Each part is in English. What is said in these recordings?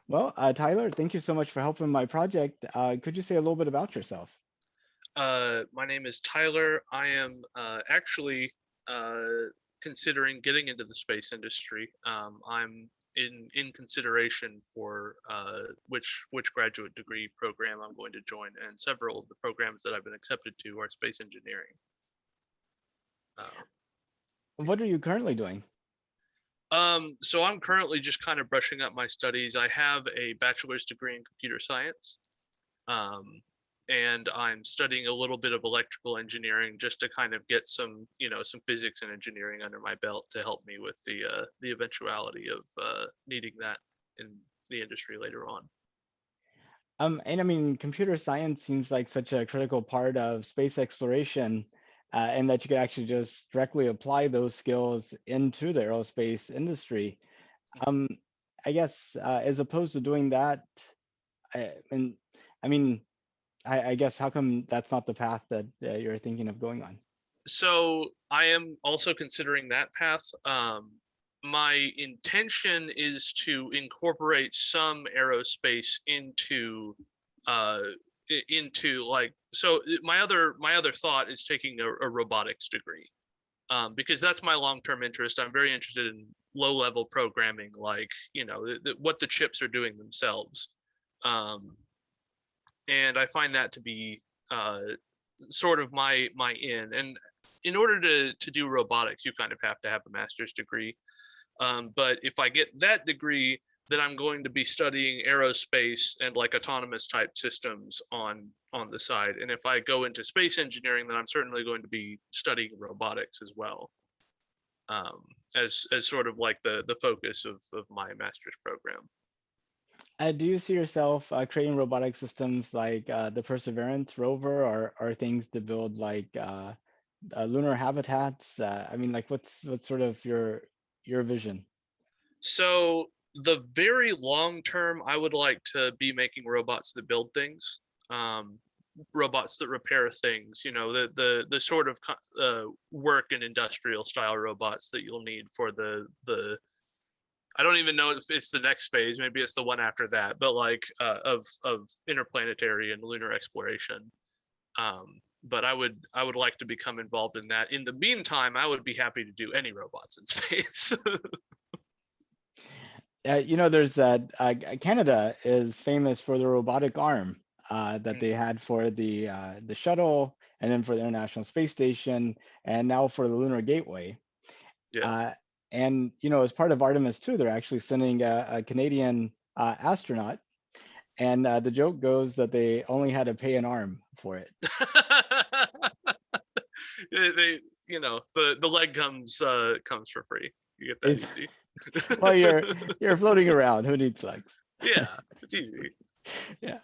Well, Tyler, thank you so much for helping my project. Could you say a little bit about yourself? My name is Tyler. I am actually uh, considering getting into the space industry. I'm in consideration for which graduate degree program I'm going to join, and several of the programs that I've been accepted to are space engineering. Uh, What are you currently doing? so I'm currently just kind of brushing up my studies. I have a bachelor's degree in computer science. um, and I'm studying a little bit of electrical engineering just to kind of get some physics and engineering under my belt to help me with the eventuality of needing that in the industry later on. And I mean, computer science seems like such a critical part of space exploration, and that you could actually just directly apply those skills into the aerospace industry. Um, I guess as opposed to doing that, and I mean, I guess how come that's not the path that you're thinking of going on? So I am also considering that path. My intention is to incorporate some aerospace uh, into like my other thought is taking a robotics degree, because that's my long-term interest. I'm very interested in low-level programming, like what the chips are doing themselves, um, and I find that to be uh, sort of my in. And in order to do robotics, you kind of have to have a master's degree. But if I get that degree, then I'm going to be studying aerospace and like autonomous type systems on the side. And if I go into space engineering, then I'm certainly going to be studying robotics as well, um, as sort of like the focus of my master's program. Do you see yourself creating robotic systems like the Perseverance rover, or things to build like lunar habitats? I mean, like, what's sort of your vision? So the very long term, I would like to be making robots that build things, um, robots that repair things. The sort of work and industrial style robots that you'll need for the. I don't even know if it's the next phase. Maybe it's the one after that. But like of interplanetary and lunar exploration. But I would like to become involved in that. In the meantime, I would be happy to do any robots in space. There's that Canada is famous for the robotic arm that they Mm, had for the shuttle, and then for the International Space Station, and now for the Lunar Gateway. yeah. Uh, and as part of Artemis 2, they're actually sending a Canadian astronaut. And the joke goes that they only had to pay an arm for it. they the leg comes for free. You get that It's easy. well, you're floating around. Who needs legs? Yeah, it's easy. Yeah.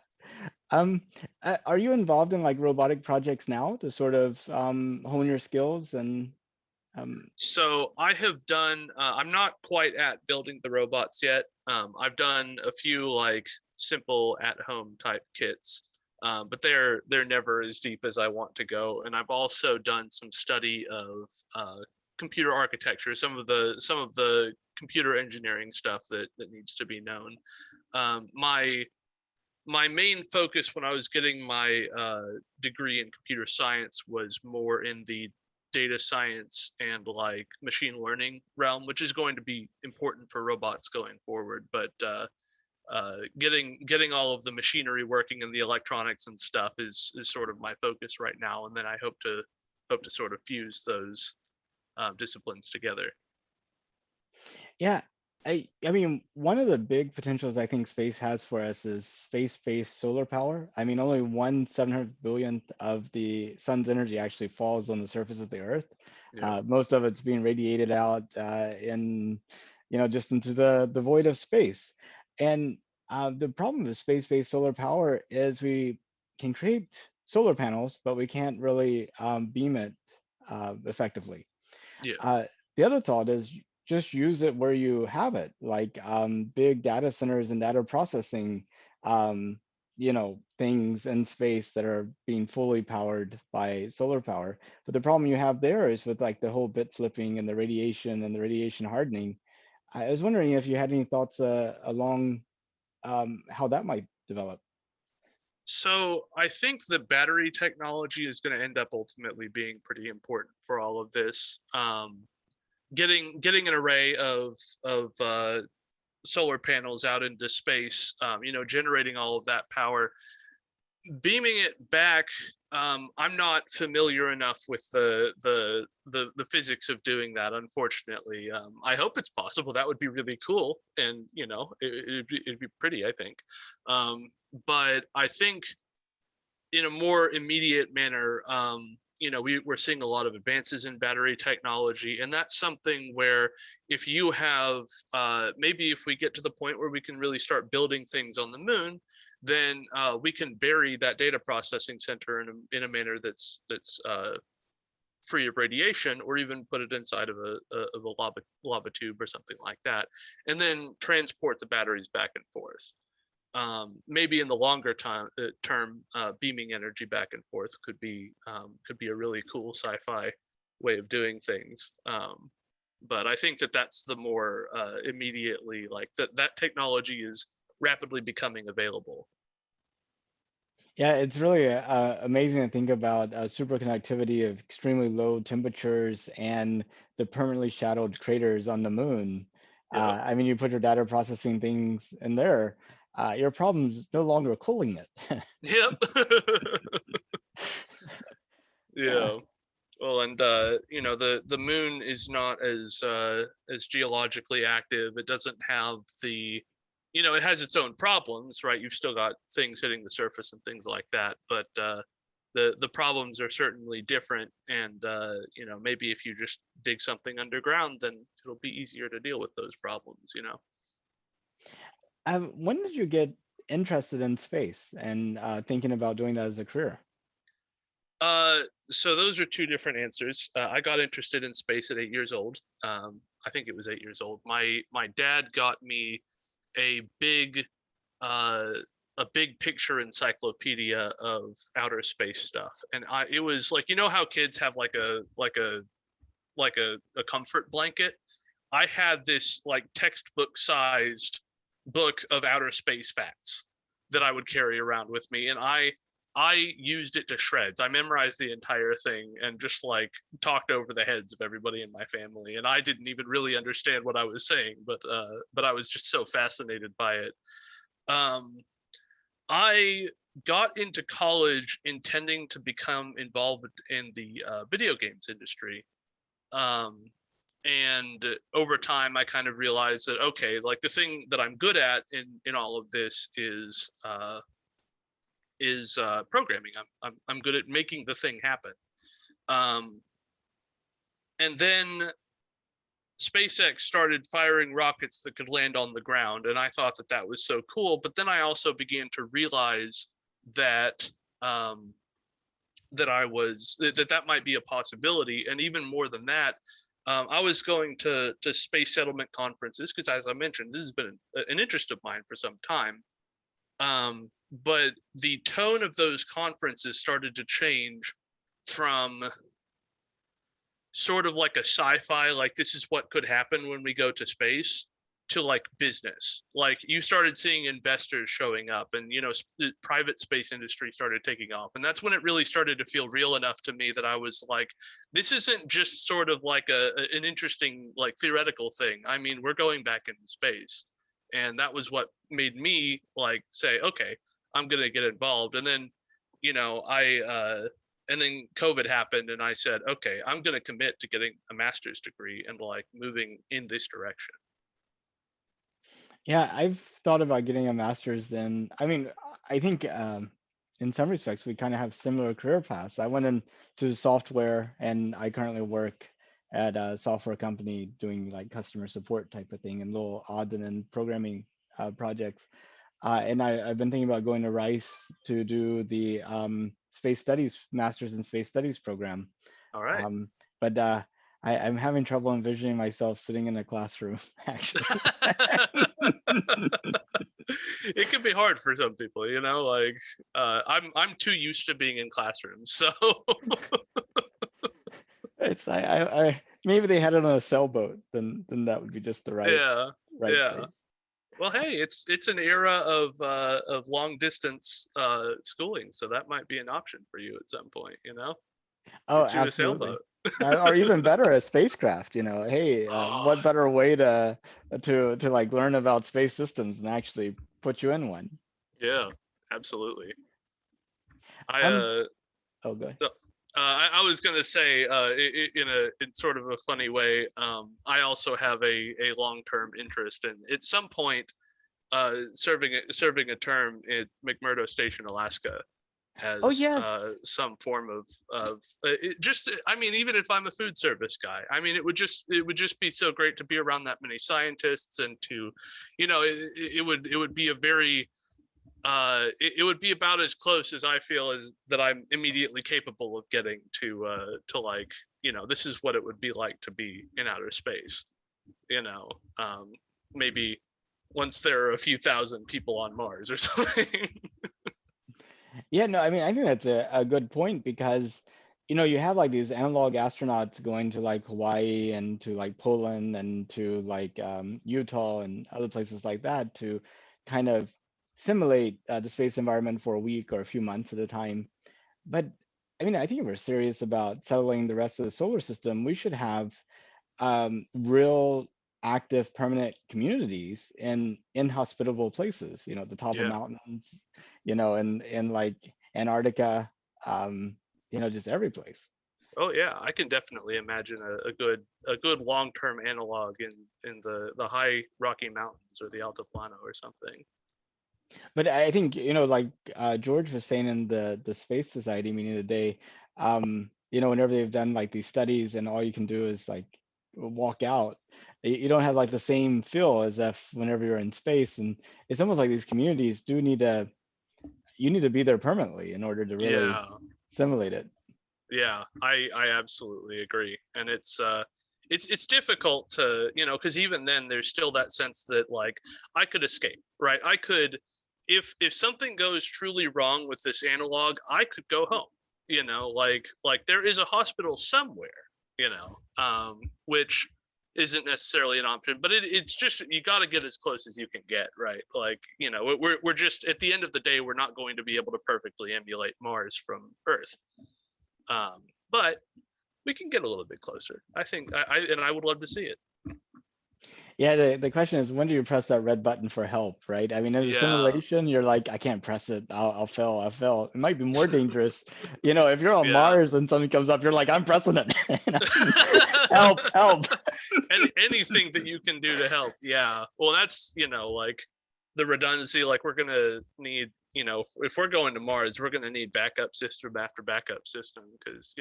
Um, are you involved in like robotic projects now to sort of hone your skills and um, So I have done. I'm not quite at building the robots yet. I've done a few like simple at home type kits, but they're never as deep as I want to go. And I've also done some study of computer architecture, some of the computer engineering stuff that needs to be known. My main focus when I was getting my degree in computer science was more in the data science and like machine learning realm, which is going to be important for robots going forward. But getting all of the machinery working and the electronics and stuff is sort of my focus right now. And then I hope to sort of fuse those disciplines together. yeah. I mean, one of the big potentials I think space has for us is space-based solar power. I mean, only 1/700 billionth of the sun's energy actually falls on the surface of the Earth. Yeah. Most of it's being radiated out in, just into the void of space. And the problem with space-based solar power is we can create solar panels, but we can't really beam it effectively. Yeah. Uh, the other thought is just use it where you have it, like big data centers and data processing, things in space that are being fully powered by solar power. But the problem you have there is with like the whole bit flipping and the radiation hardening. I was wondering if you had any thoughts along how that might develop. So I think the battery technology is going to end up ultimately being pretty important for all of this. Getting an array of solar panels out into space, generating all of that power, beaming it back. I'm not familiar enough with the physics of doing that, unfortunately. I hope it's possible. That would be really cool, and it'd be pretty, I think. But I think in a more immediate manner, we're seeing a lot of advances in battery technology, and that's something where if you have maybe if we get to the point where we can really start building things on the moon, then we can bury that data processing center in a manner that's free of radiation, or even put it inside of a lava tube or something like that, and then transport the batteries back and forth. Maybe in the longer term, beaming energy back and forth could be a really cool sci-fi way of doing things. But I think that's the more immediately, like that technology is rapidly becoming available. Yeah, it's really amazing to think about superconductivity of extremely low temperatures and the permanently shadowed craters on the moon. Yep. I mean, you put your data processing things in there, your problem's no longer cooling it. Yep. Yeah. Yeah. Well, and the moon is not as geologically active. It doesn't have it has its own problems, right? You've still got things hitting the surface and things like that, but the problems are certainly different. And maybe if you just dig something underground, then it'll be easier to deal with those problems. When did you get interested in space and thinking about doing that as a career? Uh, so those are two different answers. I got interested in space at 8 years old. I think it was 8 years old. My dad got me a big uh, a big picture encyclopedia of outer space stuff, and it was like, how kids have like a comfort blanket. I had this like textbook sized book of outer space facts that I would carry around with me, and I used it to shreds. I memorized the entire thing and just like talked over the heads of everybody in my family. And I didn't even really understand what I was saying, but I was just so fascinated by it. Um, I got into college intending to become involved in the video games industry. Um, and over time, I kind of realized that, okay, like the thing that I'm good at in all of this is programming. I'm good at making the thing happen. Um, and then SpaceX started firing rockets that could land on the ground, and I thought that was so cool. But then I also began to realize that that might be a possibility, and even more than that. I was going to space settlement conferences because, as I mentioned, this has been an interest of mine for some time. But the tone of those conferences started to change from sort of like a sci-fi, like this is what could happen when we go to space, to like business. Like you started seeing investors showing up, and the private space industry started taking off, and that's when it really started to feel real enough to me that I was like, this isn't just sort of like an interesting like theoretical thing. I mean, we're going back into space, and that was what made me like say, okay, I'm gonna get involved. And then I and then COVID happened, and I said, okay, I'm going to commit to getting a master's degree and like moving in this direction. Yeah, I've thought about getting a master's in, I mean, I think in some respects we kind of have similar career paths. I went into software and I currently work at a software company doing like customer support type of thing and little odds and end programming projects. And I've been thinking about going to Rice to do the space studies, master's in space studies program. All right. Um, but I'm having trouble envisioning myself sitting in a classroom, actually. It can be hard for some people, like I'm too used to being in classrooms. So It's I maybe they had it on a sailboat, then that would be just the right yeah, right yeah. space. Well, hey, it's an era of long distance schooling, so that might be an option for you at some point. Oh, Get you a absolutely. sailboat. Or even better, a spacecraft, hey, Oh, what better way to like learn about space systems and actually put you in one? yeah, absolutely. I Um, oh, good. so, I was gonna say, in sort of a funny way, I also have a long term interest in at some point serving a term at McMurdo Station, Alaska, Oh, has yes. some form of just. I mean, even if I'm a food service guy, I mean, it would just be so great to be around that many scientists and to, it would be a very it would be about as close as I feel as that I'm immediately capable of getting to like, this is what it would be like to be in outer space. You know, um, maybe once there are a few thousand people on Mars or something. Yeah, no, I mean, I think that's a good point because, you have like these analog astronauts going to like Hawaii and to like Poland and to like Utah and other places like that to kind of simulate the space environment for a week or a few months at a time. But I mean, I think if we're serious about settling the rest of the solar system, we should have real active permanent communities in inhospitable places, at the top of Yeah. mountains, in like Antarctica, um, just every place. Oh yeah, I can definitely imagine a good long term analog in the high Rocky Mountains or the Altiplano or something. But I think, like George was saying in the Space Society meeting today, whenever they've done like these studies and all you can do is like walk out, you don't have like the same feel as if whenever you're in space. And it's almost like these communities do you need to be there permanently in order to really Yeah, simulate it. yeah, I absolutely agree, and it's difficult to because even then there's still that sense that like I could escape, right? I could if something goes truly wrong with this analog, I could go home, like there is a hospital somewhere, which isn't necessarily an option, but it's just you got to get as close as you can get, right? Like we're just at the end of the day we're not going to be able to perfectly emulate Mars from Earth, um, but we can get a little bit closer. I think, and I would love to see it. Yeah, the question is, when do you press that red button for help, right? I mean, in the Yeah, simulation, you're like, I can't press it. I'll fail. I'll fail. It might be more dangerous. If you're on yeah. Mars and something comes up, you're like, I'm pressing it. Help, help. Anything that you can do to help. Yeah. Well, that's like the redundancy. Like we're gonna need, if we're going to Mars, we're gonna need backup system after backup system because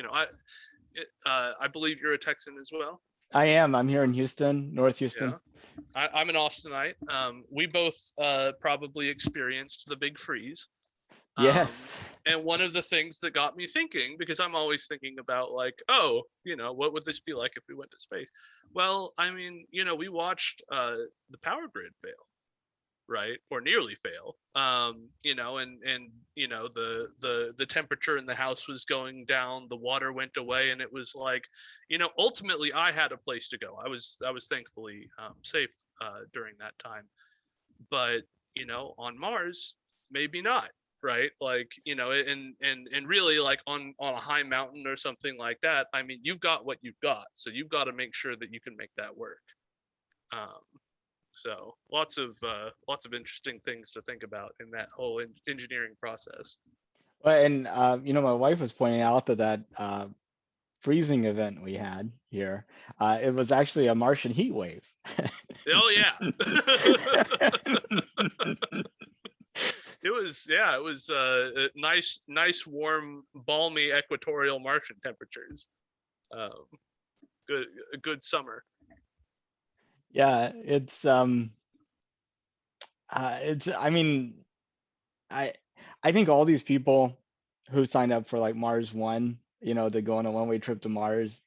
I believe you're a Texan as well. I am. I'm here in Houston, North Yeah. Houston. I'm an Austinite. We both probably experienced the big freeze. Um, Yes. and one of the things that got me thinking, because I'm always thinking about like, oh, what would this be like if we went to space? Well, I mean, we watched the power grid fail, right, or nearly fail. And the temperature in the house was going down, the water went away, and it was like, ultimately I had a place to go. I was thankfully safe during that time, but on Mars maybe not, right? Like and really like on a high mountain or something like that, I mean you've got what you've got, so you've got to make sure that you can make that work. um, so lots of interesting things to think about in that whole engineering process. Well, and my wife was pointing out that freezing event we had here, it was actually a Martian heat wave. Oh yeah. It was nice warm balmy equatorial Martian temperatures. um, good a good summer. Yeah, it's I mean, I I think all these people who signed up for like Mars One, to go on a one-way trip to Mars,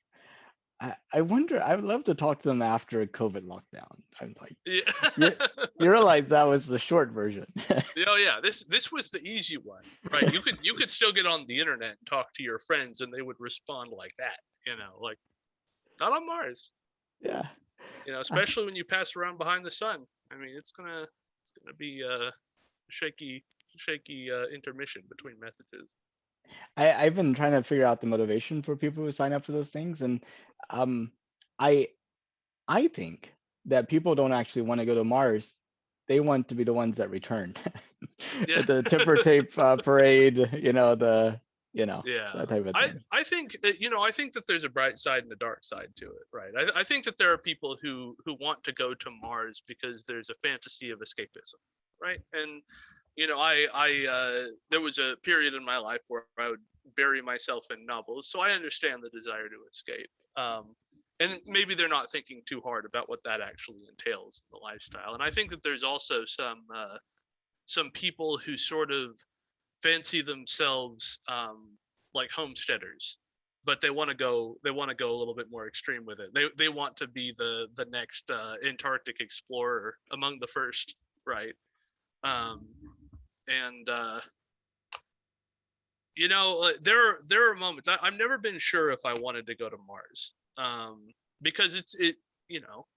I wonder, I would love to talk to them after COVID lockdown. I'm like, Yeah. you you realize that was the short version. Oh yeah, this was the easy one, right? You could still get on the internet and talk to your friends, and they would respond like that, like not on Mars, Yeah. especially when you pass around behind the sun. I mean, it's gonna be shaky intermission between messages. I've been trying to figure out the motivation for people who sign up for those things, and um, I I think that people don't actually want to go to Mars. They want to be the ones that return. Yeah. The Tipper Tape parade, Yeah. that type of thing. I think I think that there's a bright side and a dark side to it, right? I think that there are people who want to go to Mars because there's a fantasy of escapism, right? And there was a period in my life where I would bury myself in novels, so I understand the desire to escape. And maybe they're not thinking too hard about what that actually entails in the lifestyle. And I think that there's also some people who sort of fancy themselves like homesteaders, but they want to go a little bit more extreme with it. They want to be the next Antarctic explorer among the first, right? Um, and there are moments I've never been sure if I wanted to go to Mars, because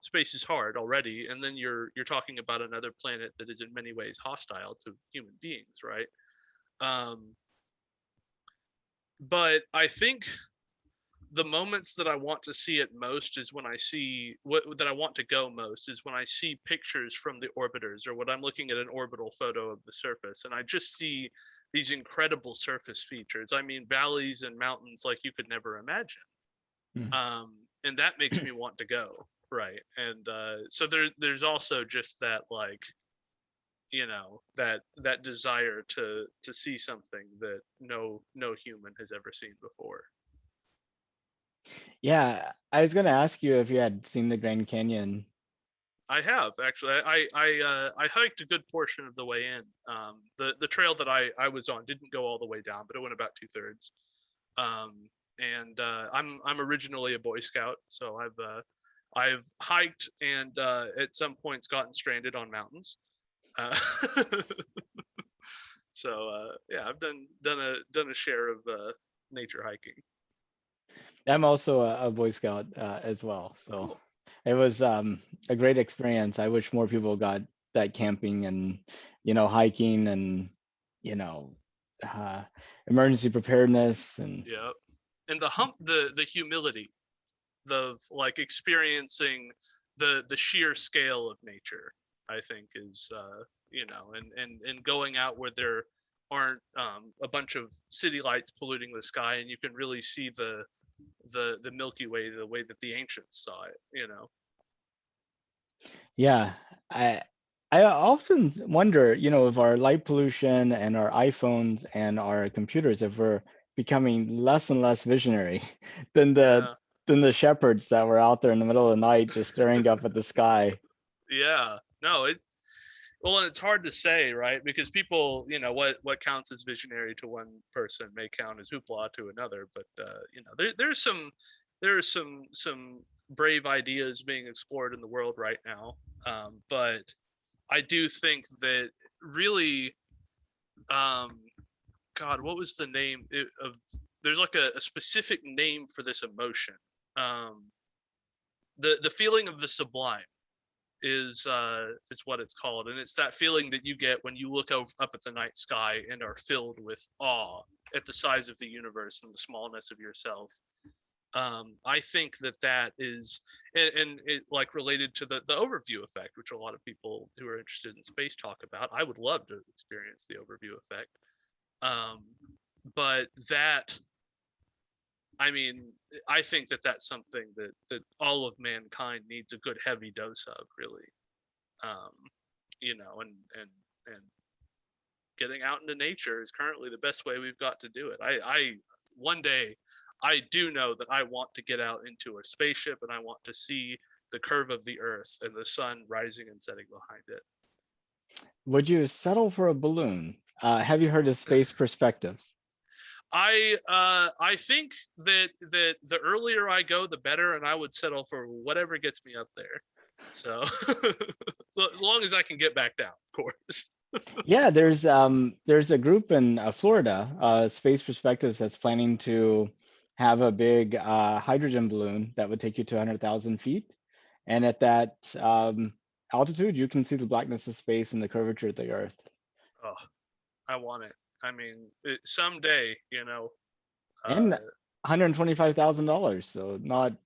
space is hard already, and then you're talking about another planet that is in many ways hostile to human beings, right? Um, but I think the moments that I want to see it most is when I see what that I want to go most is when I see pictures from the orbiters, or when I'm looking at an orbital photo of the surface and I just see these incredible surface features. I mean, valleys and mountains like you could never imagine. Hmm. And that makes me want to go, right? And so there's also just that, like, that desire to see something that no human has ever seen before. Yeah, I was gonna ask you if you had seen the Grand Canyon. I have actually. I hiked a good portion of the way in. The trail that I was on didn't go all the way down, but it went about 2/3. And I'm originally a Boy Scout, so I've hiked and at some points gotten stranded on mountains. Uh, so yeah, I've done a share of nature hiking. I'm also a Boy Scout as well, so Cool. it was a great experience. I wish more people got that camping and hiking and you know uh, emergency preparedness and Yeah, and the humility of like experiencing the sheer scale of nature, I think is and going out where there aren't a bunch of city lights polluting the sky, and you can really see the Milky Way the way that the ancients saw it. yeah. I often wonder, if our light pollution and our iPhones and our computers, if we're becoming less and less visionary than the Yeah. than the shepherds that were out there in the middle of the night just staring up at the sky. Yeah, no, it's well, and it's hard to say, right? Because people, what counts as visionary to one person may count as hoopla to another. But there's some brave ideas being explored in the world right now. But I do think that really, um, God, what was the name of? There's like a specific name for this emotion. Um, the feeling of the sublime is what it's called, and it's that feeling that you get when you look up at the night sky and are filled with awe at the size of the universe and the smallness of yourself. I think that is, and it like related to the overview effect, which a lot of people who are interested in space talk about. I would love to experience the overview effect. um, but that, I mean, I think that that's something that all of mankind needs a good heavy dose of, really. um, and getting out into nature is currently the best way we've got to do it. I one day, I do know that I want to get out into a spaceship and I want to see the curve of the Earth and the sun rising and setting behind it. Would you settle for a balloon? Have you heard of space perspectives? I think that the earlier I go, the better, and I would settle for whatever gets me up there. So, so as long as I can get back down, of course. Yeah, there's a group in Florida, Space Perspectives, that's planning to have a big hydrogen balloon that would take you to 100,000 feet, and at that altitude, you can see the blackness of space and the curvature of the Earth. Oh, I want it. I mean, someday, And uh, $125,000. So not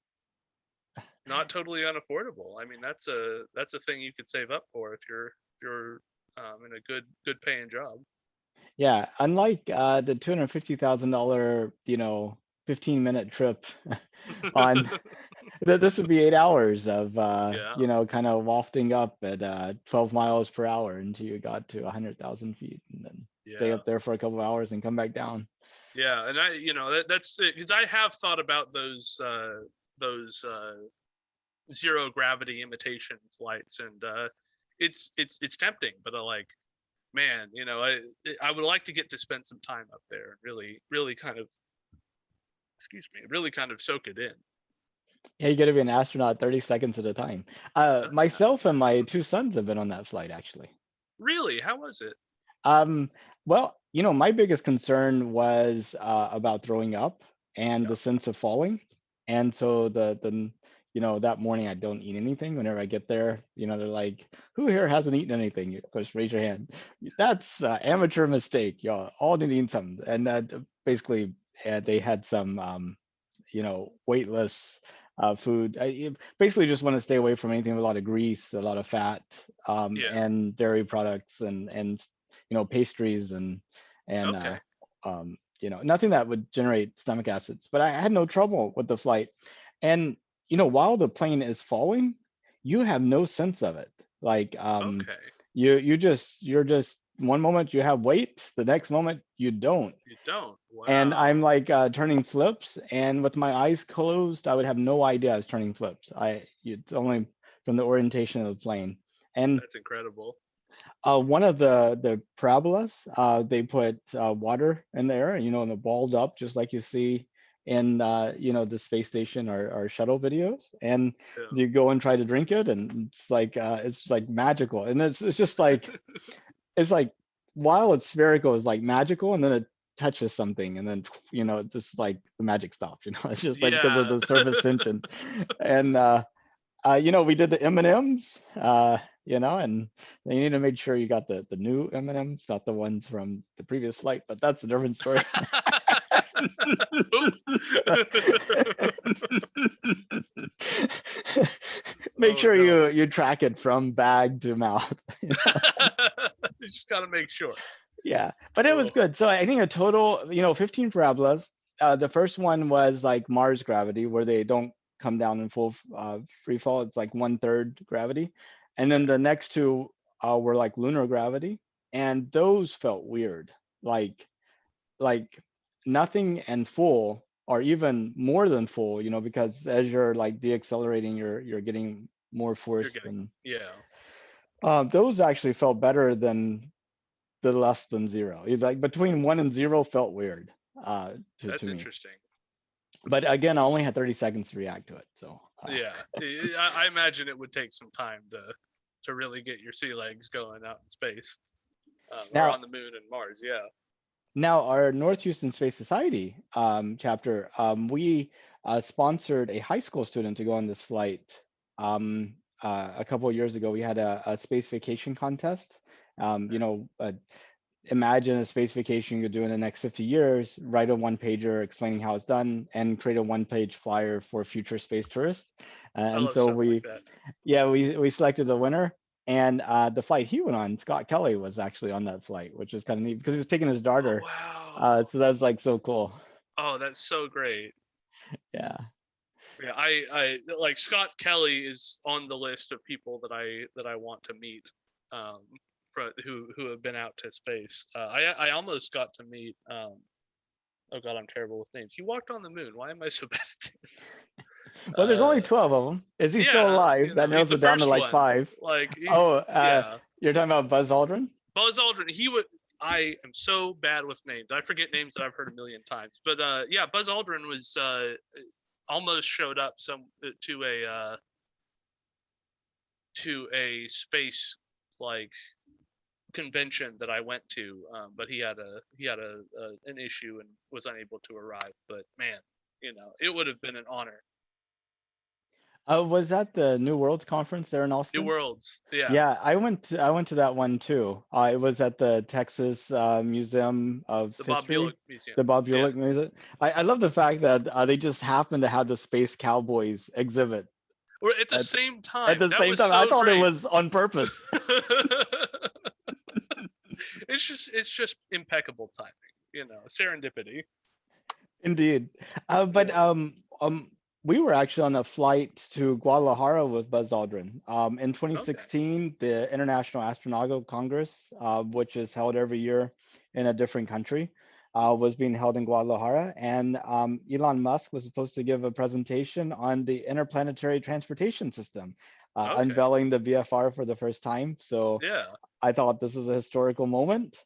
totally unaffordable. I mean, that's a thing you could save up for if you're in a good paying job. yeah, unlike the $250,000, 15-minute trip on this would be 8 hours of Yeah, kind of wafting up at 12 miles per hour until you got to 100,000 feet and then stay yeah, up there for a couple of hours and come back down. yeah. And that's because I have thought about those zero gravity imitation flights, and it's tempting, but like, man, I would like to get to spend some time up there and really kind of, excuse me, really kind of soak it in. Yeah, you got to be an astronaut 30 seconds at a time. Uh, Myself and my two sons have been on that flight actually. really, how was it? Um, well, my biggest concern was about throwing up and Yeah. the sense of falling. And so that morning I don't eat anything. Whenever I get there, they're like, "Who here hasn't eaten anything?" Of course, raise your hand. That's amateur mistake. Y'all all need to eat something. And basically, they had some, weightless food. Basically just want to stay away from anything with a lot of grease, a lot of fat, Yeah. and dairy products and pastries and Okay. nothing that would generate stomach acids. But I had no trouble with the flight. And while the plane is falling, you have no sense of it. Like Okay. you're just one moment you have weight, the next moment you don't. You don't. And I'm Wow. like turning flips, and with my eyes closed, I would have no idea I was turning flips. It's only from the orientation of the plane. And That's incredible. one of the parabolas, they put water in there, and it balled up just like you see in the space station or shuttle videos. And Yeah. you go and try to drink it, and it's like magical. And it's just like it's like while it's spherical, it's like magical, and then it touches something, and then it's just like the magic stops. It's just like because of Yeah. the surface tension. And we did the M&Ms, and you need to make sure you got the new M&Ms, not the ones from the previous flight, but that's a different story. Oops. Make Oh sure no. you track it from bag to mouth. You just got to make sure. Yeah, but it was Oh, good. So I think a total, 15 parabolas. The first one was like Mars gravity, where they don't come down in full free fall. It's like 1/3 gravity. And then okay. the next two were like lunar gravity, and those felt weird. Like like nothing and full, or even more than full, because as you're like deaccelerating, you're getting more You're force getting, than. yeah. Those actually felt better than the less than zero. It's like between 1 and 0 felt weird to That's me. interesting. But again, I only had 30 seconds to react to it. So Yeah. I imagine it would take some time to really get your sea legs going out in space, or now on the moon and Mars. Yeah. now our North Houston Space Society chapter, we sponsored a high school student to go on this flight. A couple of years ago, we had a space vacation contest. Imagine a space vacation you do in the next 50 years, write a one pager explaining how it's done, and create a one-page flyer for future space tourists. I And love so stuff like that. we selected the winner. And the flight he went on, Scott Kelly, was actually on that flight, which was kind of neat because he was taking his Oh daughter. wow. So that's like so cool. Oh, that's so great. Yeah. Yeah, I like Scott Kelly is on the list of people that I want to meet, um, who have been out to space. I almost got to meet. Oh God, I'm terrible with names. He walked on the moon. Why am I so bad at this? Well, there's Uh, only 12 of them. Is he still yeah, alive? That he's narrows the it down to first like one. 5. Like, Oh, yeah, you're talking about Buzz Aldrin? Buzz Aldrin. He was. I am so bad with names. I forget names that I've heard a million times. But yeah, Buzz Aldrin was almost showed up to a space like convention that I went to, but he had an issue and was unable to arrive. But man, it would have been an honor. Was that the New Worlds conference there in New Austin? Worlds. Yeah. Yeah, I went to that one too. It was at the Texas Museum of The Bob Bulick History, Museum. the Bob Yeah. Bulick Museum. I love the fact that they just happened to have the Space Cowboys exhibit Or at the at same at time. the That same was time. I so thought it great. was on purpose. It's just impeccable timing, serendipity. Indeed. But Yeah. we were actually on a flight to Guadalajara with Buzz Aldrin. In Okay. 2016, the International Astronautical Congress, which is held every year in a different country, was being held in Guadalajara, and Elon Musk was supposed to give a presentation on the interplanetary transportation system, Okay. unveiling the VFR for the first time. So Yeah. I thought this is a historical moment.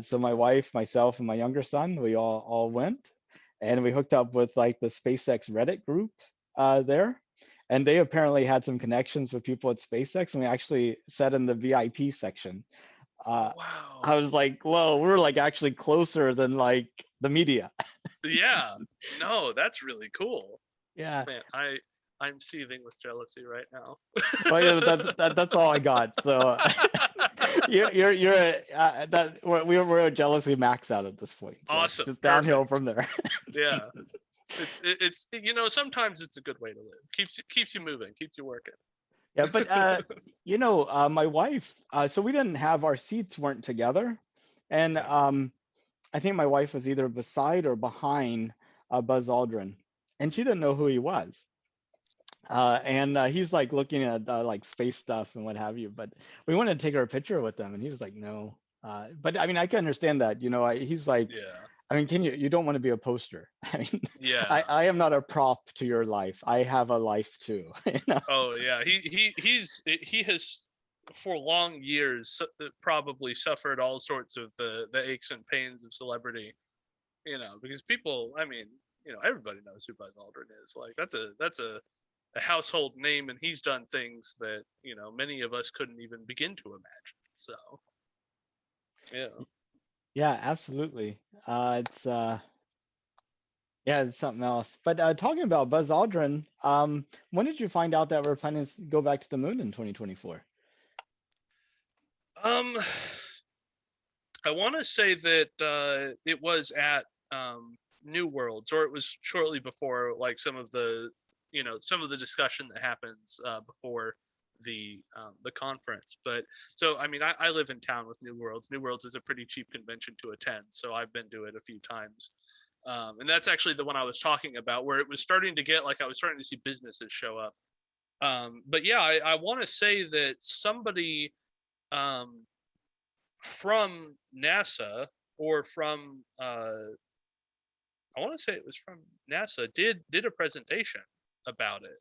So my wife, myself, and my younger son, we all went, and we hooked up with like the SpaceX Reddit group there, and they apparently had some connections with people at SpaceX, and we actually sat in the VIP section. Oh Uh, wow. I was like, whoa, we're like actually closer than like the media. Yeah. No, that's really cool. Yeah. Man, I'm seething with jealousy right now. Well, yeah, that's all I got. So you're that we're a jealousy max out at this point. So Awesome. just downhill Perfect. from there. Yeah. It's sometimes it's a good way to live. Keeps you moving, keeps you working. Yeah, but my wife. So we didn't have our seats weren't together, and Okay. I think my wife was either beside or behind Buzz Aldrin, and she didn't know who he was. And he's like looking at like space stuff and what have you. But we wanted to take our picture with him, and he was like, no. But I mean, I can understand that. He's like, Yeah. I mean, you don't want to be a poster. I mean, Yeah. I am not a prop to your life. I have a life too. Oh yeah. He has for long years probably suffered all sorts of the aches and pains of celebrity. Because people, I mean, everybody knows who Buzz Aldrin is. Like that's a household name, and he's done things that many of us couldn't even begin to imagine. So yeah. Yeah, absolutely. It's something else. But talking about Buzz Aldrin, when did you find out that we're planning to go back to the moon in 2024? Um, I want to say that it was at New Worlds, or it was shortly before, like some of the discussion that happens before the conference. But so I mean, I live in town with New Worlds. New Worlds is a pretty cheap convention to attend, so I've been to it a few times. And that's actually the one I was talking about, where it was starting to get like I was starting to see businesses show up. But yeah, I want to say that somebody um, from NASA or from I want to say it was from NASA did a presentation about it.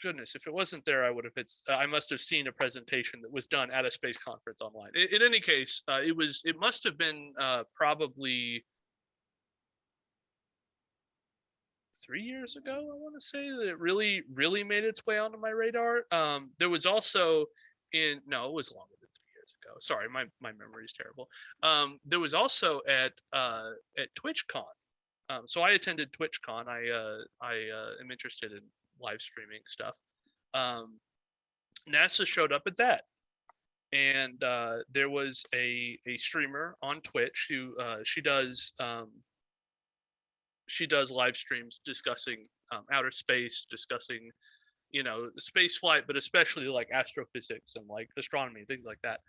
Goodness, if it wasn't there, I must have seen a presentation that was done at a space conference online. In any case, it must have been probably 3 years ago. I want to say that it really made its way onto my radar. There was also no, it was longer than 3 years ago. Sorry, my memory is terrible. There was also at TwitchCon. So I attended TwitchCon. I am interested in live streaming stuff. Um, NASA showed up at that, and there was a streamer on Twitch who she does live streams discussing outer space, discussing space flight, but especially like astrophysics and like astronomy, things like that.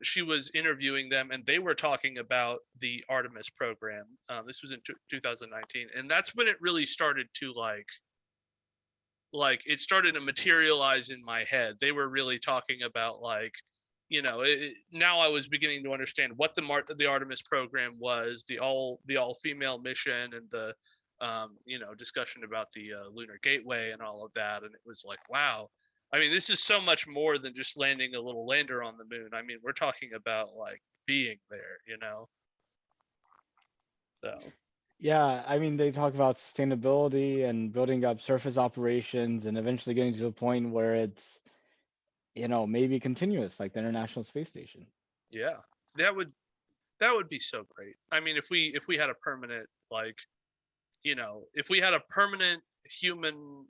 She was interviewing them, and they were talking about the Artemis program. This was in 2019, and that's when it really started to like it started to materialize in my head. They were really talking about like now I was beginning to understand what the Artemis program was, the all female mission, and the discussion about the lunar gateway and all of that. And it was like, wow, I mean, this is so much more than just landing a little lander on the moon. I mean, we're talking about like being there. So Yeah, I mean, they talk about sustainability and building up surface operations and eventually getting to a point where it's, maybe continuous, like the International Space Station. yeah, that would be so great. I mean, if we had a permanent like if we had a permanent human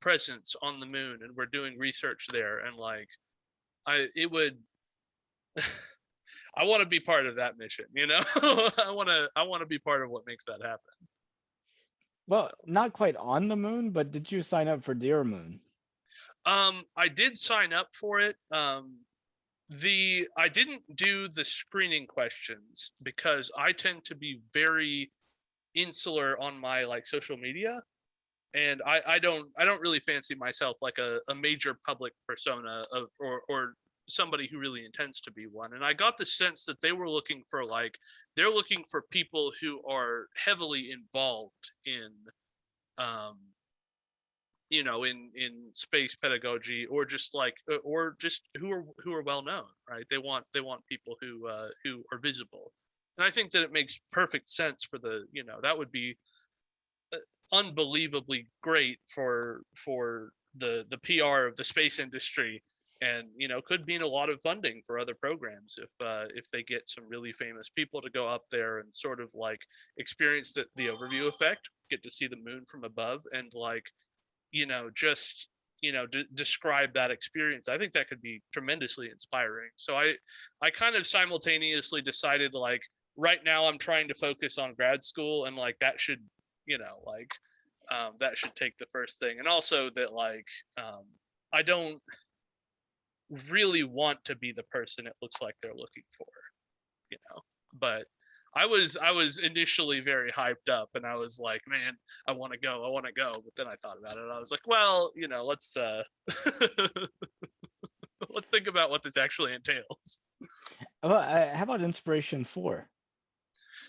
presence on the moon and we're doing research there, and like it would I want to be part of that mission, I want to be part of what makes that happen. Well, not quite on the moon, but did you sign up for Dear Moon? I did sign up for it. I didn't do the screening questions because I tend to be very insular on my like social media, and I don't really fancy myself like a major public persona of or somebody who really intends to be one. And I got the sense that they're looking for people who are heavily involved in um in space pedagogy, or just like or just who are well known, right? They want people who are visible. And I think that it makes perfect sense for that would be unbelievably great for the PR of the space industry, and could mean a lot of funding for other programs if they get some really famous people to go up there and sort of like experience the overview effect, get to see the moon from above, and like just describe that experience. I think that could be tremendously inspiring. So I kind of simultaneously decided, like, right now I'm trying to focus on grad school, and like that should like that should take the first thing. And also that like I don't really want to be the person it looks like they're looking for, but I was initially very hyped up, and I was like, man, I want to go. But then I thought about it. I was like, well, let's let's think about what this actually entails. Well, how about Inspiration 4?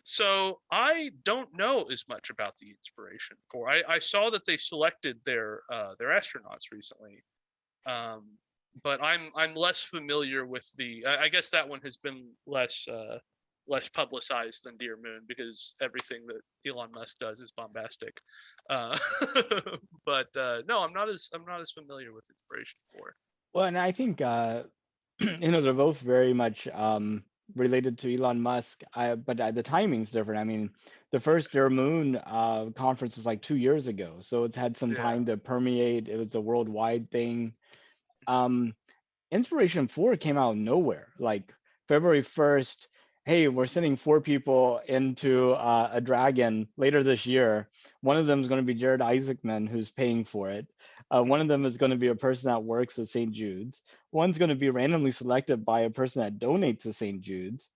So I don't know as much about the Inspiration 4. I saw that they selected their astronauts recently, um, but I'm less familiar with I guess that one has been less publicized than Dear Moon, because everything that Elon Musk does is bombastic. Uh, but no, I'm not as familiar with Inspiration 4. Well, and I think they're both very much related to Elon Musk. But the timing's different. I mean, the first Dear Moon conference was like 2 years ago, so it's had some Yeah. time to permeate. It was a worldwide thing. Um, Inspiration 4 came out of nowhere. Like February 1st, hey, we're sending 4 people into a Dragon later this year. One of them is going to be Jared Isaacman, who's paying for it. One of them is going to be a person that works at St. Jude's. One's going to be randomly selected by a person that donates to St. Jude's.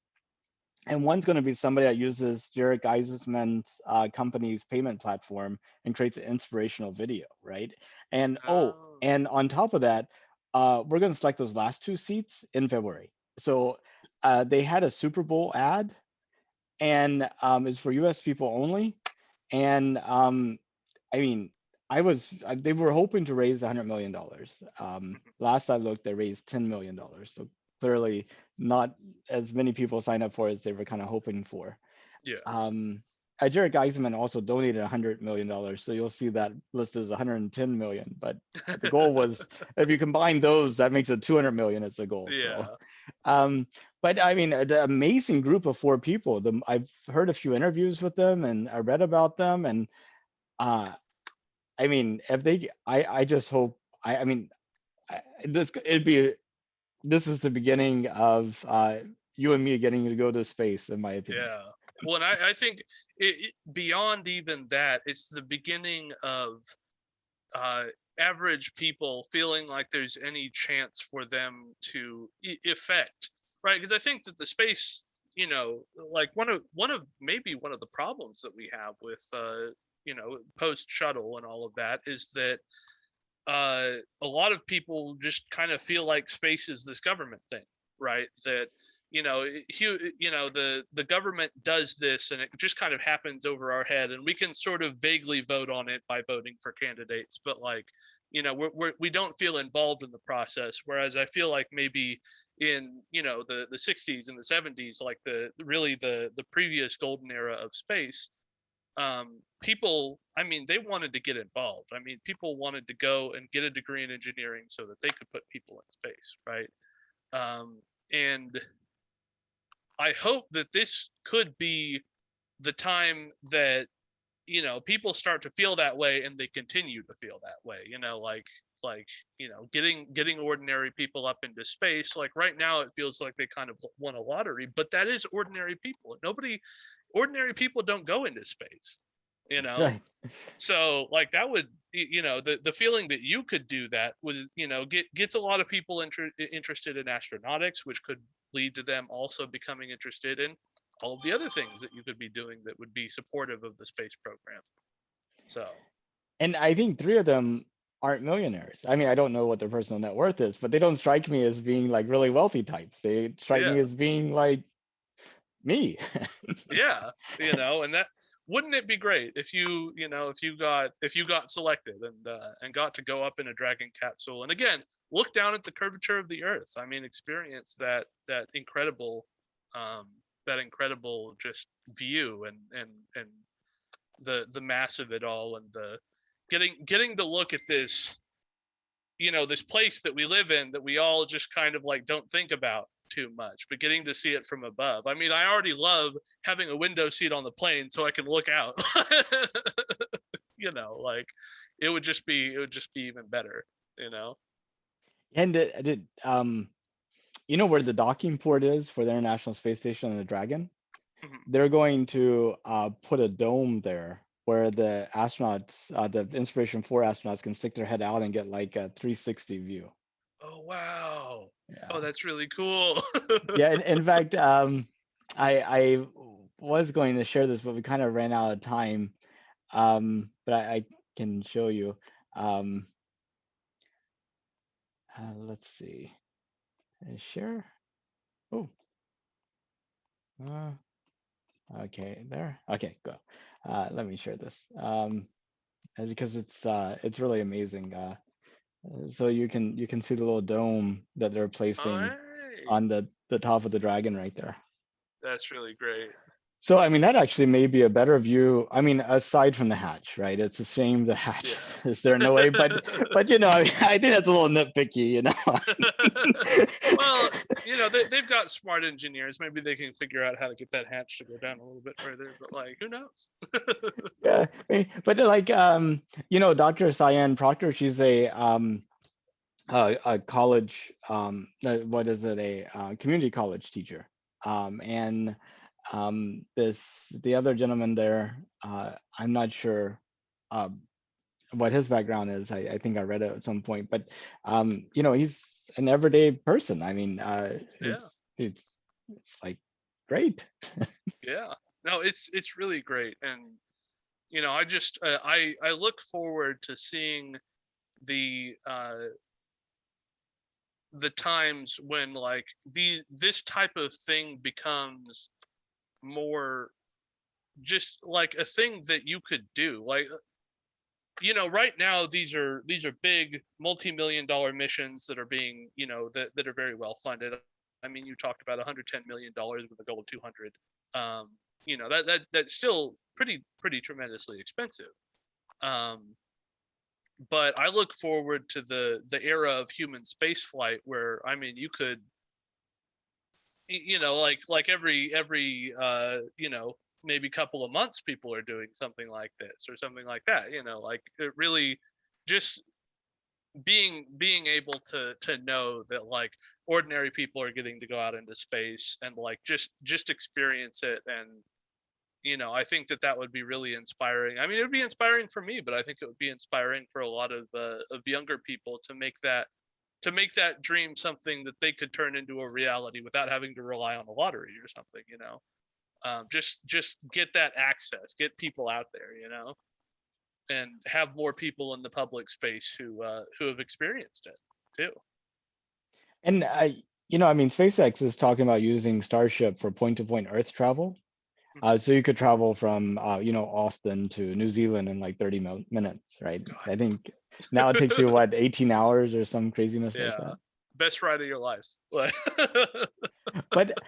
And one's going to be somebody that uses Jared Isaacman's company's payment platform and creates an inspirational video, right? And Oh. and on top of that, we're going to select those last 2 seats in February. So they had a Super Bowl ad, and it's for U.S. people only. And I mean, they were hoping to raise $100 million. Last I looked, they raised $10 million. So clearly, not as many people signed up for it as they were kind of hoping for. Yeah. Jared Geisman also donated $100 million, so you'll see that listed as 110 million. But the goal was, if you combine those, that makes it 200 million as the goal. So, Yeah. but I mean, the amazing group of 4 people. I've heard a few interviews with them, and I read about them, and uh, I mean, if they, I just hope. I mean, this is the beginning of you and me getting to go to space, in my opinion. Yeah. Well, and I think beyond even that, it's the beginning of uh, average people feeling like there's any chance for them to effect, right? Because I think that the space, like maybe one of the problems that we have with post shuttle and all of that is that a lot of people just kind of feel like space is this government thing, right? That the government does this, and it just kind of happens over our head, and we can sort of vaguely vote on it by voting for candidates, but like we don't feel involved in the process. Whereas I feel like maybe in the 60s and the 70s, like the previous golden era of space, people, I mean, they wanted to get involved. I mean, people wanted to go and get a degree in engineering so that they could put people in space, right? And I hope that this could be the time that people start to feel that way and they continue to feel that way, like getting ordinary people up into space. Like right now it feels like they kind of won a lottery, but that is ordinary people. Ordinary people don't go into space, Right. so like that would, the feeling that you could do that was, gets a lot of people interested in astronautics, which could lead to them also becoming interested in all of the other things that you could be doing that would be supportive of the space program. So And I think three of them aren't millionaires. I mean, I don't know what their personal net worth is, but they don't strike me as being like really wealthy types. They strike me yeah, as being like me. yeah, and that, wouldn't it be great if if you got selected and got to go up in a Dragon capsule and again look down at the curvature of the Earth? I mean, experience that incredible, um, that incredible just view and the mass of it all, and the getting to look at this, this place that we live in that we all just kind of like don't think about too much, but getting to see it from above. I mean, I already love having a window seat on the plane so I can look out. Like it would just be even better, you know. And you know where the docking port is for the International Space Station and the Dragon? Mhm. They're going to put a dome there where the astronauts, the Inspiration 4 astronauts can stick their head out and get like a 360 view. Oh wow. Oh, Yeah. that's really cool. Yeah, in fact, I was going to share this, but we kind of ran out of time. But I can show you. Um, let's see. Share. Oh, uh, okay, there. Okay, go. Let me share this. Because it's really amazing. So you can see the little dome that they're All placing right. on the top of the Dragon right there. That's really great. So I mean that actually may be a better view. I mean, aside from the hatch, right? It's a shame the hatch Yeah. is there no way, but I mean, I think that's a little nitpicky. Well, they've got smart engineers. Maybe they can figure out how to get that hatch to go down a little bit further. But like, who knows? Yeah, but like Dr. Cyan Proctor, she's a college what is it, a community college teacher, and the other gentleman there, I'm not sure what his background is. I think I read it at some point, but he's an everyday person. I mean, Yeah. it's like great. Yeah. No, it's really great, and I just I look forward to seeing the times when like this type of thing becomes more just like a thing that you could do. Like, right now these are big multi-million-dollar missions that are being, that are very well funded. I mean, you talked about $110 million with a goal of 200. That's still pretty tremendously expensive. Um, but I look forward to the era of human spaceflight where, I mean, you could, like every maybe couple of months people are doing something like this or something like that. Like it really just being able to know that like ordinary people are getting to go out into space and like just experience it. And I think that would be really inspiring. I mean, it would be inspiring for me, but I think it would be inspiring for a lot of younger people to make that dream something that they could turn into a reality without having to rely on a lottery or something. Just get that access, get people out there, and have more people in the public space who have experienced it too. And I mean, SpaceX is talking about using Starship for point-to-point Earth travel. Mhm. So you could travel from Austin to New Zealand in like 30 minutes, right? I think now it takes you what, 18 hours or some craziness like Yeah, that. best ride of your life. But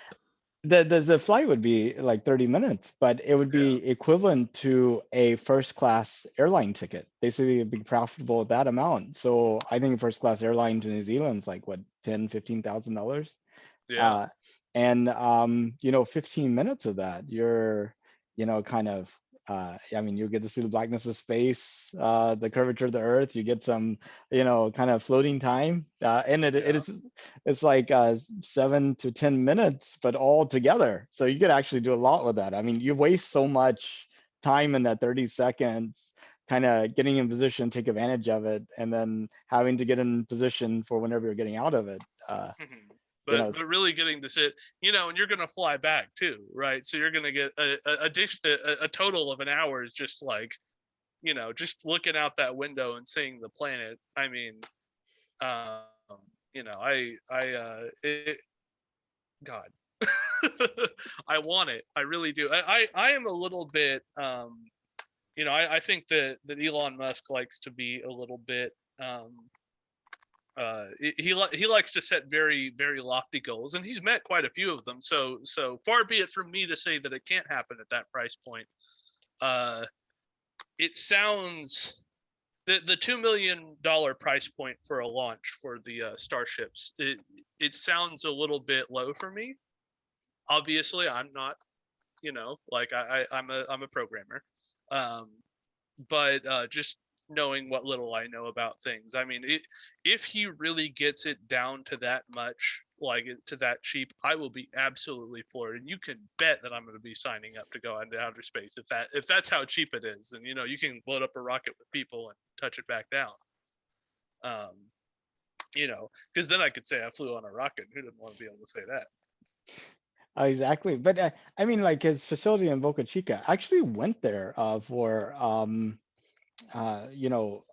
the flight would be like 30 minutes, but it would Yeah, be equivalent to a first class airline ticket. Basically, it'd be profitable at that amount. So I think first class airline to New Zealand is like what, 10, $15,000. yeah, Uh, and 15 minutes of that, you're, kind of I mean, you get to see the blackness of space, the curvature of the Earth. You get some, kind of floating time, and it Yeah. is it's like 7 to 10 minutes, but all together. So you could actually do a lot with that. I mean, you waste so much time in that 30 seconds, kind of getting in position, take advantage of it, and then having to get in position for whenever you're getting out of it. Mhm. You know, But really getting to sit, and you're gonna fly back too, right? So you're gonna get a total of an hour is just like, just looking out that window and seeing the planet. I mean, um, God, I want it. I really do. I am a little bit, I think that Elon Musk likes to be a little bit, he likes to set very very lofty goals, and he's met quite a few of them. So far be it from me to say that it can't happen at that price point. uh it sounds, the $2 million price point for a launch for the starships, it sounds a little bit low for me. Obviously I'm not, like I'm a programmer. um but just knowing what little I know about things, I mean, if he really gets it down to that much, like to that cheap, I will be absolutely floored. And you can bet that I'm going to be signing up to go into outer space if that's how cheap it is. And you can load up a rocket with people and touch it back down. Um, because then I could say I flew on a rocket. Who didn't want to be able to say that? exactly. But I mean, like his facility in Boca Chica, I actually went there for you know,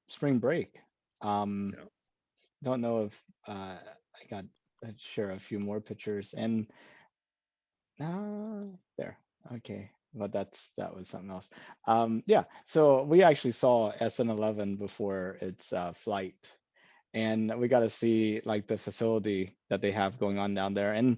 spring break. Um, You know? don't know if I got I'd share a few more pictures and there. Okay, but that was something else. Yeah, so we actually saw SN11 before its flight, and we got to see like the facility that they have going on down there, and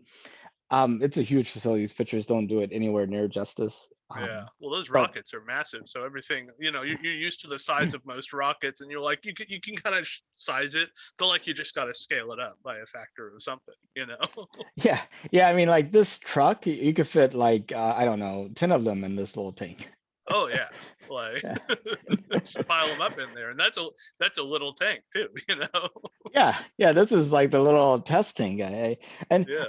it's a huge facility. These pictures don't do it anywhere near justice. Yeah. Well, those But rockets are massive. So everything, you're used to the size of most rockets, and you're like, you can kind of size it, but like you just got to scale it up by a factor of something. yeah, yeah, I mean, like this truck, you could fit like I don't know, 10 of them in this little tank. Oh yeah, like Yeah. just pile them up in there, and that's a little tank too. Yeah, yeah, this is like the little testing guy. And Yeah,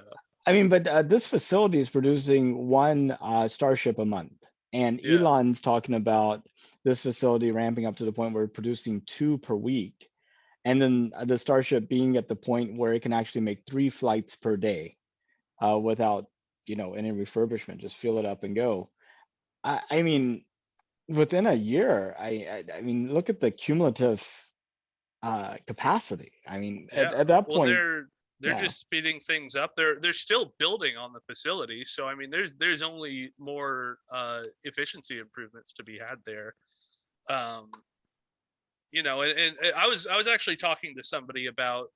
I mean, but this facility is producing one Starship a month. And yeah, Elon's talking about this facility ramping up to the point where it's producing two per week. And then the Starship being at the point where it can actually make 3 flights per day without, any refurbishment, just fill it up and go. I mean, within a year, I mean, look at the cumulative capacity. I mean, yeah. at that Well, point, they're yeah. just speeding things up. They're still building on the facility, so I mean, there's only more efficiency improvements to be had there. Um, and I was actually talking to somebody about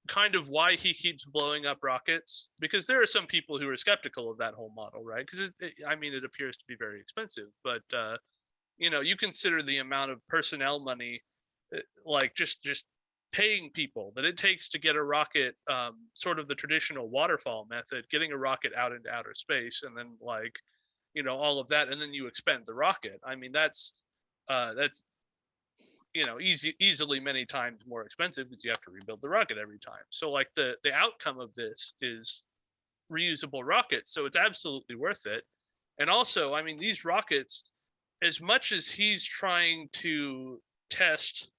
kind of why he keeps blowing up rockets, because there are some people who are skeptical of that whole model, right? Because I mean, it appears to be very expensive, but you consider the amount of personnel money, like just paying people that it takes to get a rocket, sort of the traditional waterfall method, getting a rocket out into outer space, and then like all of that, and then you expend the rocket. I mean, that's easily many times more expensive because you have to rebuild the rocket every time. So like the outcome of this is reusable rockets, so it's absolutely worth it. And also, I mean, these rockets, as much as he's trying to test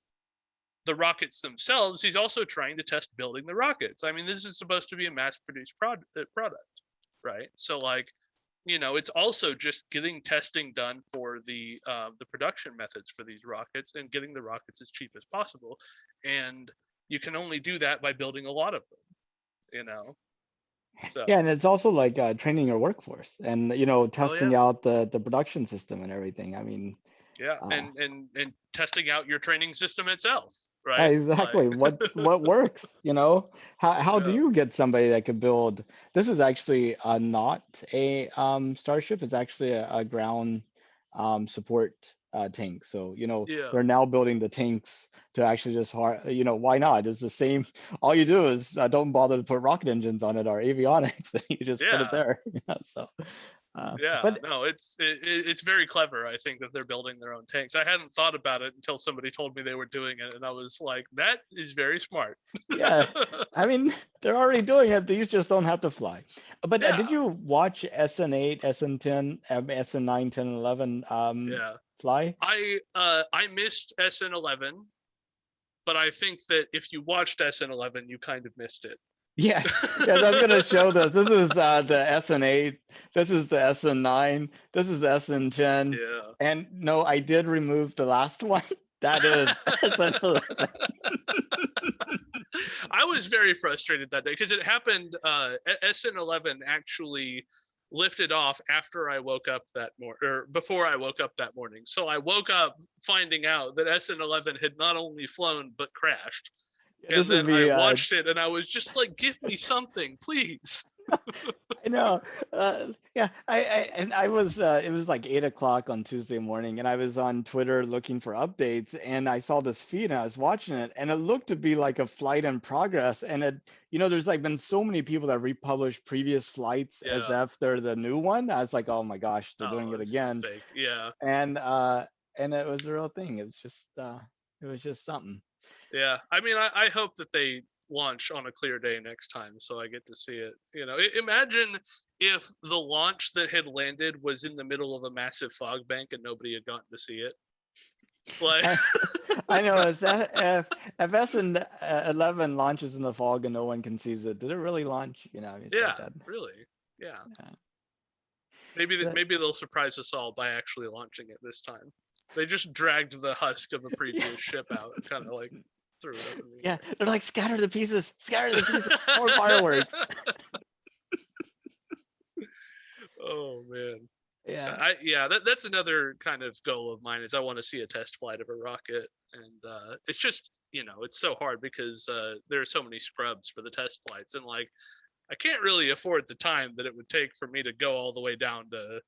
the rockets themselves, he's also trying to test building the rockets. I mean, this is supposed to be a mass produced product, right? So like, it's also just getting testing done for the production methods for these rockets and getting the rockets as cheap as possible. And you can only do that by building a lot of them, you know. Yeah, So and it's also like training your workforce and oh yeah, testing out the production system and everything. I mean, yeah, uh, and testing out your training system itself, right? Like exactly what works. How do yeah, you get somebody that could build? This is actually not a Starship. It's actually a ground support tank. So yeah. they're now building the tanks to actually just why not? It's the same. All you do is don't bother to put rocket engines on it or avionics. You just put it Yeah, there. So. Yeah, But no, it's very clever. I think that they're building their own tanks. I hadn't thought about it until somebody told me they were doing it, and I was like, that is very smart. yeah, I mean, they're already doing it. These just don't have to fly. But Yeah, did you watch SN8, SN10, SN9, 10, 11 yeah. fly? I missed SN11, but I think that if you watched SN11, you kind of missed it. Yeah, yes, I was gonna show this. This is the SN8. This is the SN9. This is SN10. Yeah. And no, I did remove the last one. That is SN11. I was very frustrated that day because it happened. SN11 actually lifted off after I woke up that morning, or before I woke up that morning. So I woke up finding out that SN11 had not only flown but crashed. This And would then I be watched it, and I was just like, "Give me something, please." I know. Yeah, and I was it was like 8 o'clock on Tuesday morning, and I was on Twitter looking for updates, and I saw this feed and I was watching it, and it looked to be like a flight in progress. And it, there's like been so many people that republished previous flights as Yeah. if they're the new one. I was like, oh my gosh, they're doing Oh, it this is again. fake. Yeah. And it was the real thing. It was just something. Yeah. I mean, I hope that they launch on a clear day next time so I get to see it. Imagine if the launch that had landed was in the middle of a massive fog bank and nobody had gotten to see it. Like, I know. Is that if SN11 launches in the fog and no one can seize it, did it really launch? It's like yeah, that. really. Yeah. Yeah. Maybe So, maybe they'll surprise us all by actually launching it this time. They just dragged the husk of a yeah, previous ship out and kind of like threw it up in yeah. the They're like scatter the pieces, more fireworks. air. Oh man. Yeah. That's another kind of goal of mine is I want to see a test flight of a rocket, and it's just it's so hard because there are so many scrubs for the test flights, and like I can't really afford the time that it would take for me to go all the way down to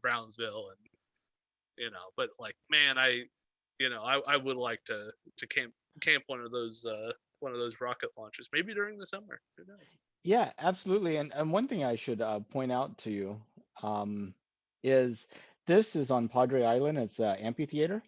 Brownsville, and but like man, I would like to camp one of those rocket launches maybe during the summer. Who knows? Yeah, absolutely. And one thing I should point out to you um, is this is on Padre Island. It's an amphitheater.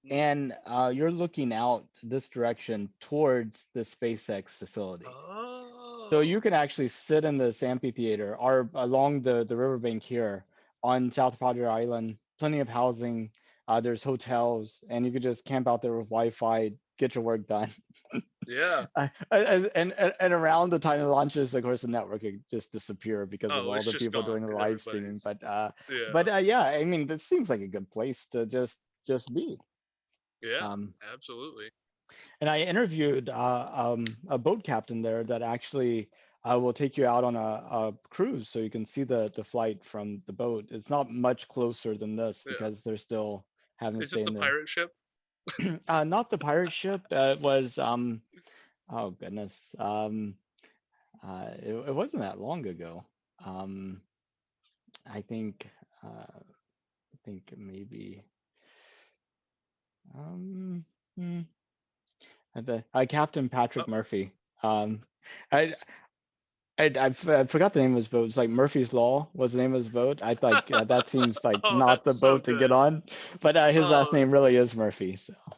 Mm. And you're looking out this direction towards the SpaceX facility. So Oh, you can actually sit in this amphitheater or along the riverbank here on South Padre Island, plenty of housing. There's hotels, and you could just camp out there with Wi-Fi, get your work done. yeah. And around the time of launches, of course, the network could just disappear because of Oh, all it's the just people gone doing the because live streaming. everybody's yeah, Yeah, I mean, this seems like a good place to just be. yeah, Um, absolutely. and I interviewed a boat captain there that actually will take you out on a cruise so you can see the flight from the boat. It's not much closer than this Yeah. because they're still having to Is it stay the in the pirate ship? not the pirate ship. It was oh goodness. It wasn't that long ago. Um, I think maybe um, hmm, the Captain Oh, Patrick Murphy. Um, I I forgot the name of his boat. It's like Murphy's Law was the name of his boat. I thought that seems like oh, not the that's so boat to get good. on, but his last Oh, name really is Murphy. So uh,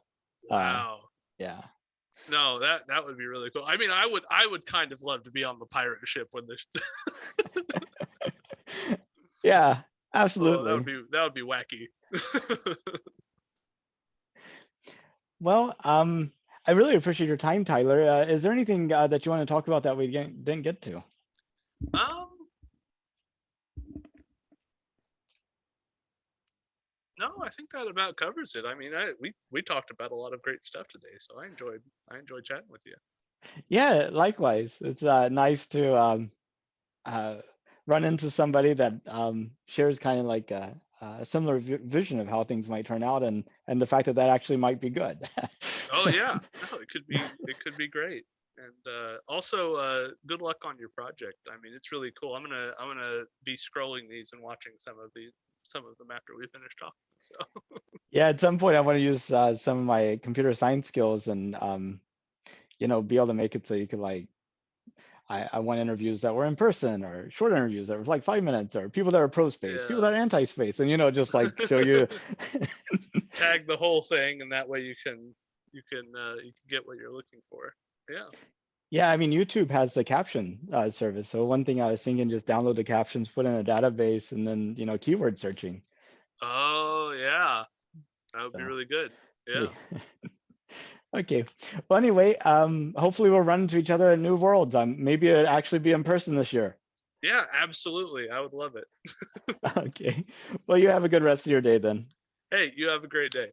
wow. yeah, No, that would be really cool. I mean, I would kind of love to be on the pirate ship when this. yeah, Oh, absolutely. that would be wacky. Well, I really appreciate your time, Tyler. Is there anything that you want to talk about that we didn't get to? um, no, I think that about covers it. I mean, we talked about a lot of great stuff today, so I enjoyed chatting with you. Yeah, likewise. It's nice to uh, run into somebody that shares kind of like a similar vision of how things might turn out, and the fact that that actually might be good. Oh yeah, no, it could be great. And also, good luck on your project. I mean, it's really cool. I'm gonna be scrolling these and watching some of them after we finish talking. So Yeah, at some point I want to use some of my computer science skills and be able to make it so you could like I want interviews that were in person, or short interviews that were like 5 minutes, or people that are pro space, people Yeah. that are anti space, and just like show you. Tag the whole thing, and that way you can get what you're looking for. Yeah. Yeah, I mean, YouTube has the caption service. So one thing I was thinking, just download the captions, put in a database, and then keyword searching. Oh yeah, that would be So really good. Yeah. hey. Okay. Well, anyway, hopefully we'll run into each other in new worlds. Maybe it'll actually be in person this year. Yeah, absolutely. I would love it. Okay. Well, you have a good rest of your day then. Hey, you have a great day.